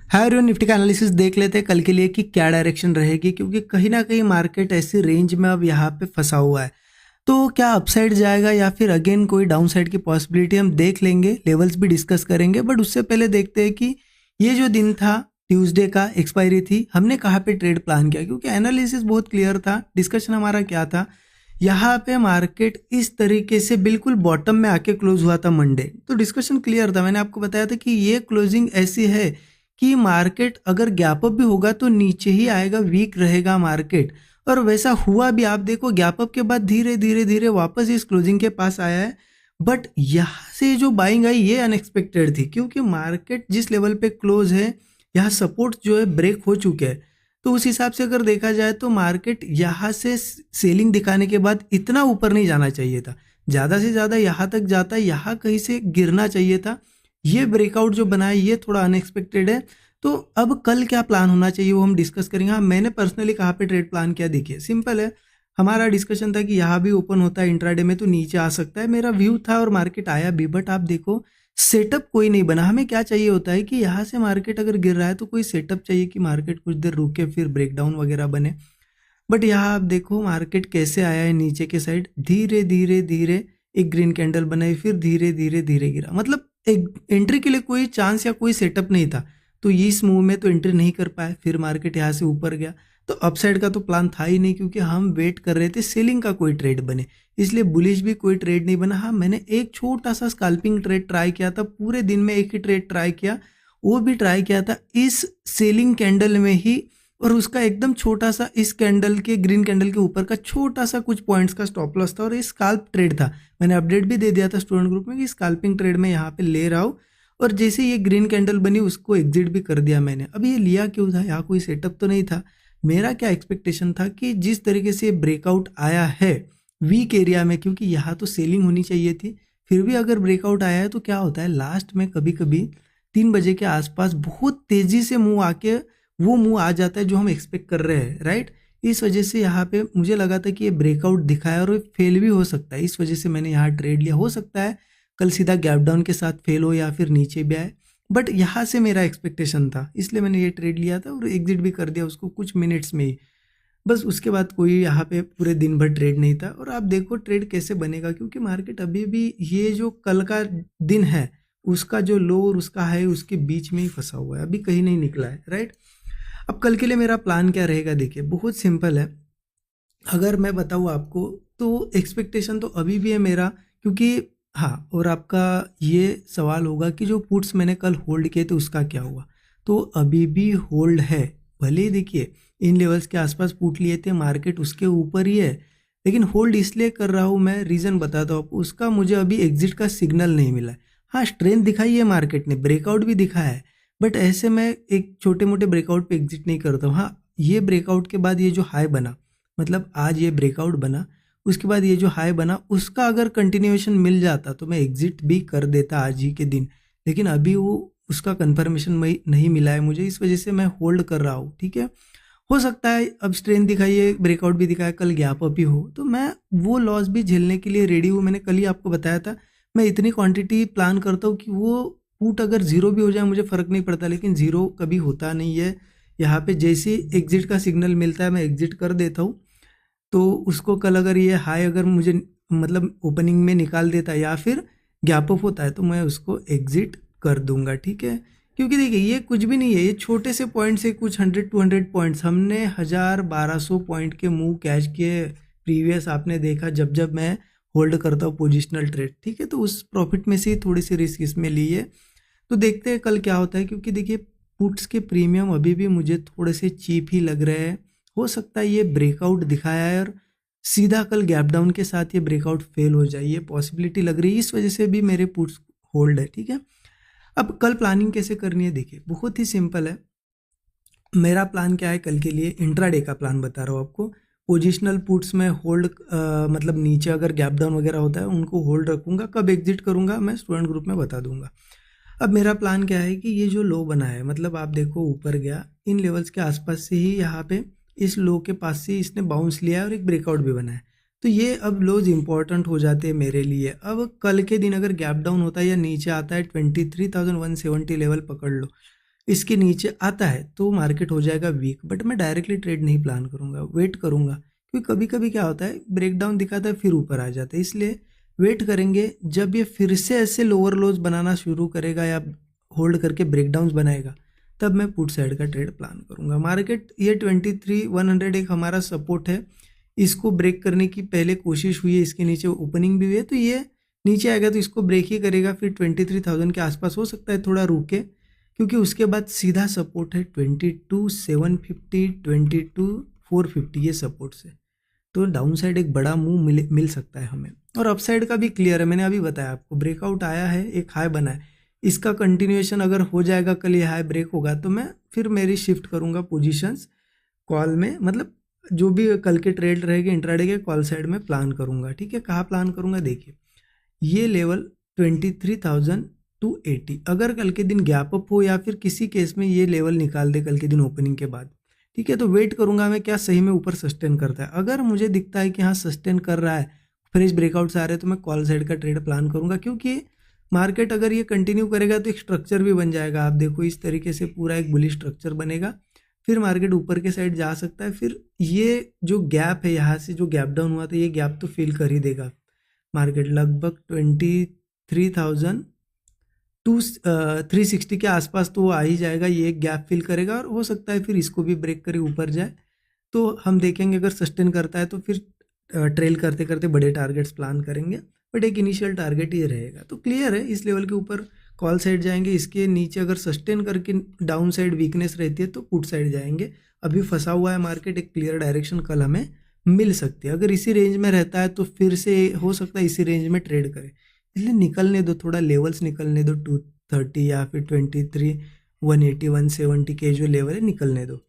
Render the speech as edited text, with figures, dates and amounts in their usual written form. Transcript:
Higher Nifty का analysis देख लेते हैं कल के लिए कि क्या डायरेक्शन रहेगी, क्योंकि कहीं ना कहीं मार्केट ऐसी रेंज में अब यहाँ पे फंसा हुआ है। तो क्या अपसाइड जाएगा या फिर अगेन कोई डाउन साइड की पॉसिबिलिटी, हम देख लेंगे, लेवल्स भी डिस्कस करेंगे। बट उससे पहले देखते हैं कि ये जो दिन था ट्यूसडे का, एक्सपायरी थी, हमने कहाँ पे ट्रेड प्लान किया, क्योंकि एनालिसिस बहुत क्लियर था। डिस्कशन हमारा क्या था, यहाँ पे मार्केट इस तरीके से बिल्कुल बॉटम में आके क्लोज हुआ था मंडे। तो डिस्कशन क्लियर था, मैंने आपको बताया था कि ये क्लोजिंग ऐसी है कि मार्केट अगर गैप अप भी होगा तो नीचे ही आएगा, वीक रहेगा मार्केट। और वैसा हुआ भी, आप देखो गैप अप के बाद धीरे धीरे धीरे वापस इस क्लोजिंग के पास आया है। बट यहाँ से जो बाइंग आई ये अनएक्सपेक्टेड थी, क्योंकि मार्केट जिस लेवल पे क्लोज है, यहाँ सपोर्ट जो है ब्रेक हो चुके हैं। तो उस हिसाब से अगर देखा जाए तो मार्केट यहाँ से सेलिंग दिखाने के बाद इतना ऊपर नहीं जाना चाहिए था, ज़्यादा से ज़्यादा यहाँ तक जाता, यहाँ कहीं से गिरना चाहिए था। ये ब्रेकआउट जो बना है ये थोड़ा अनएक्सपेक्टेड है। तो अब कल क्या प्लान होना चाहिए वो हम डिस्कस करेंगे। हाँ, मैंने पर्सनली कहाँ पे ट्रेड प्लान किया, देखिए सिंपल है। हमारा डिस्कशन था कि यहाँ भी ओपन होता है इंट्राडे में तो नीचे आ सकता है, मेरा व्यू था, और मार्केट आया भी। बट आप देखो सेटअप कोई नहीं बना। हमें क्या चाहिए होता है कि यहाँ से मार्केट अगर गिर रहा है तो कोई सेटअप चाहिए कि मार्केट कुछ देर रुके फिर ब्रेकडाउन वगैरह बने। बट यहाँ आप देखो मार्केट कैसे आया है नीचे के साइड, धीरे धीरे धीरे एक ग्रीन कैंडल बनाई, फिर धीरे धीरे धीरे गिरा। मतलब एक एंट्री के लिए कोई चांस या कोई सेटअप नहीं था। तो इस मूव में तो एंट्री नहीं कर पाए, फिर मार्केट यहाँ से ऊपर गया। तो अपसाइड का तो प्लान था ही नहीं, क्योंकि हम वेट कर रहे थे सेलिंग का कोई ट्रेड बने, इसलिए बुलिश भी कोई ट्रेड नहीं बना। हाँ, मैंने एक छोटा सा स्कैल्पिंग ट्रेड ट्राई किया था, पूरे दिन में एक ही ट्रेड ट्राई किया, वो भी ट्राई किया था इस सेलिंग कैंडल में ही। और उसका एकदम छोटा सा इस कैंडल के, ग्रीन कैंडल के ऊपर का छोटा सा कुछ पॉइंट्स का स्टॉप लॉस था, और ये स्कैल्प ट्रेड था। मैंने अपडेट भी दे दिया था स्टूडेंट ग्रुप में कि स्कैल्पिंग ट्रेड में यहाँ पे ले रहा हूँ। और जैसे ये ग्रीन कैंडल बनी उसको एग्जिट भी कर दिया मैंने। अब ये लिया क्यों था, यहाँ कोई सेटअप तो नहीं था। मेरा क्या एक्सपेक्टेशन था कि जिस तरीके से ब्रेकआउट आया है वीक एरिया में, क्योंकि यहाँ तो सेलिंग होनी चाहिए थी, फिर भी अगर ब्रेकआउट आया है तो क्या होता है लास्ट में कभी कभी 3 बजे के आसपास बहुत तेजी से मुंह आके वो मुंह आ जाता है जो हम एक्सपेक्ट कर रहे हैं, राइट। इस वजह से यहाँ पे मुझे लगा था कि ये ब्रेकआउट दिखाया और फेल भी हो सकता है, इस वजह से मैंने यहाँ ट्रेड लिया। हो सकता है कल सीधा गैप डाउन के साथ फेल हो या फिर नीचे भी आए, बट यहाँ से मेरा एक्सपेक्टेशन था, इसलिए मैंने ये ट्रेड लिया था और एग्जिट भी कर दिया उसको कुछ मिनट्स में ही। बस उसके बाद कोई यहाँ पे पूरे दिन भर ट्रेड नहीं था। और आप देखो ट्रेड कैसे बनेगा, क्योंकि मार्केट अभी भी ये जो कल का दिन है उसका जो लो और उसका हाई उसके बीच में ही फंसा हुआ है, अभी कहीं नहीं निकला है, राइट। अब कल के लिए मेरा प्लान क्या रहेगा, देखिए बहुत सिंपल है। अगर मैं बताऊँ आपको तो एक्सपेक्टेशन तो अभी भी है मेरा, क्योंकि हाँ, और आपका ये सवाल होगा कि जो पुट्स मैंने कल होल्ड किए थे उसका क्या हुआ। तो अभी भी होल्ड है, भले ही देखिए इन लेवल्स के आसपास पुट लिए थे, मार्केट उसके ऊपर ही है, लेकिन होल्ड इसलिए कर रहा हूँ मैं, रीज़न बताता हूँ आपको। उसका मुझे अभी एग्जिट का सिग्नल नहीं मिला है। हाँ, स्ट्रेंथ दिखाई है मार्केट ने, ब्रेकआउट भी दिखाया है, बट ऐसे मैं एक छोटे मोटे ब्रेकआउट पे एग्जिट नहीं करता हूँ। हाँ, ये ब्रेकआउट के बाद ये जो हाई बना, मतलब आज ये ब्रेकआउट बना, उसके बाद ये जो हाई बना उसका अगर कंटिन्यूएशन मिल जाता तो मैं एग्जिट भी कर देता आज ही के दिन। लेकिन अभी वो उसका कंफर्मेशन नहीं मिला है मुझे, इस वजह से मैं होल्ड कर रहा हूँ, ठीक है। हो सकता है अब स्ट्रेंथ दिखाइए, ब्रेकआउट भी दिखाए, कल गैप अप ही हो, तो मैं वो लॉस भी झेलने के लिए रेडी हूँ। मैंने कल ही आपको बताया था मैं इतनी क्वांटिटी प्लान करता हूँ कि वो पुट अगर जीरो भी हो जाए मुझे फ़र्क नहीं पड़ता, लेकिन जीरो कभी होता नहीं है। यहाँ पे जैसे एग्जिट का सिग्नल मिलता है मैं एग्जिट कर देता हूँ। तो उसको कल अगर ये हाई अगर मुझे मतलब ओपनिंग में निकाल देता है या फिर गैप अप होता है तो मैं उसको एग्जिट कर दूंगा, ठीक है। क्योंकि देखिए ये कुछ भी नहीं है, ये छोटे से पॉइंट से कुछ 100-200 पॉइंट्स, हमने 1000-1200 पॉइंट के मूव कैच किए प्रीवियस, आपने देखा जब जब मैं होल्ड करता हूँ पोजिशनल ट्रेड, ठीक है। तो उस प्रॉफिट में से ही थोड़ी सी रिस्क इसमें ली है। तो देखते हैं कल क्या होता है, क्योंकि देखिए पुट्स के प्रीमियम अभी भी मुझे थोड़े से चीप ही लग रहे हैं। हो सकता है ये ब्रेकआउट दिखाया है और सीधा कल गैप डाउन के साथ ये ब्रेकआउट फेल हो जाए, ये पॉसिबिलिटी लग रही है, इस वजह से भी मेरे पुट्स होल्ड है, ठीक है। अब कल प्लानिंग कैसे करनी है, देखिए बहुत ही सिंपल है। मेरा प्लान क्या है कल के लिए, इंट्राडे का प्लान बता रहा हूँ आपको। पोजिशनल पुट्स में होल्ड, मतलब नीचे अगर गैप डाउन वगैरह होता है उनको होल्ड रखूंगा, कब एग्जिट करूंगा मैं स्टूडेंट ग्रुप में बता दूंगा। अब मेरा प्लान क्या है कि ये जो लो बना है, मतलब आप देखो ऊपर गया, इन लेवल्स के आसपास से ही यहाँ पे इस लो के पास से इसने बाउंस लिया है और एक ब्रेकआउट भी बना है। तो ये अब लोज इंपॉर्टेंट हो जाते हैं मेरे लिए। अब कल के दिन अगर गैप डाउन होता है या नीचे आता है 23,170 लेवल पकड़ लो, इसके नीचे आता है तो मार्केट हो जाएगा वीक, बट मैं डायरेक्टली ट्रेड नहीं प्लान करूंगा, वेट करूंगा, क्योंकि कभी कभी क्या होता है ब्रेकडाउन दिखाता है फिर ऊपर आ जाता है, इसलिए वेट करेंगे। जब ये फिर से ऐसे लोअर लोज बनाना शुरू करेगा या होल्ड करके ब्रेकडाउन बनाएगा तब मैं पुट साइड का ट्रेड प्लान करूंगा। मार्केट ये 23,100 एक हमारा सपोर्ट है, इसको ब्रेक करने की पहले कोशिश हुई है, इसके नीचे ओपनिंग भी हुई है, तो ये नीचे आएगा तो इसको ब्रेक ही करेगा, फिर 23,000 के आसपास हो सकता है थोड़ा रुके, क्योंकि उसके बाद सीधा सपोर्ट है 22,750, 22,450 ये सपोर्ट से, तो डाउन साइड एक बड़ा मूव मिल सकता है हमें। और अपसाइड का भी क्लियर है, मैंने अभी बताया आपको, ब्रेकआउट आया है, एक हाई बना है, इसका कंटिन्यूएशन अगर हो जाएगा, कल ये हाई ब्रेक होगा तो मैं फिर मेरी शिफ्ट करूंगा पोजीशंस कॉल में, मतलब जो भी कल के ट्रेड रहेगी इंट्राडे के कॉल साइड में प्लान करूंगा। ठीक है, कहाँ प्लान करूंगा, देखिए ये लेवल 23,280, अगर कल के दिन गैप अप हो या फिर किसी केस में ये लेवल निकाल दे कल के दिन ओपनिंग के बाद, ठीक है, तो वेट करूंगा मैं क्या सही में ऊपर सस्टेन करता है। अगर मुझे दिखता है कि हाँ सस्टेन कर रहा है, फ्रेश ब्रेकआउट्स आ रहे हैं, तो मैं कॉल साइड का ट्रेड प्लान करूंगा, क्योंकि मार्केट अगर ये कंटिन्यू करेगा तो एक स्ट्रक्चर भी बन जाएगा। आप देखो इस तरीके से पूरा एक बुलिश स्ट्रक्चर बनेगा, फिर मार्केट ऊपर के साइड जा सकता है, फिर ये जो गैप है यहाँ से जो गैप डाउन हुआ था ये गैप तो फिल कर ही देगा मार्केट, लगभग 23,360 के आसपास तो वो आ ही जाएगा, ये एक गैप फिल करेगा और हो सकता है फिर इसको भी ब्रेक करे ऊपर जाए, तो हम देखेंगे अगर सस्टेन करता है तो फिर ट्रेल करते करते बड़े टारगेट्स प्लान करेंगे, बट एक इनिशियल टारगेट ये रहेगा। तो क्लियर है, इस लेवल के ऊपर कॉल साइड जाएंगे, इसके नीचे अगर सस्टेन करके डाउन साइड वीकनेस रहती है तो पुट साइड जाएंगे। अभी फंसा हुआ है मार्केट, एक क्लियर डायरेक्शन कल हमें मिल सकती है, अगर इसी रेंज में रहता है तो फिर से हो सकता है इसी रेंज में ट्रेड करे, इसलिए निकलने दो, थोड़ा लेवल्स निकलने दो, 230 या फिर 23,180, 170 के जो लेवल है निकलने दो।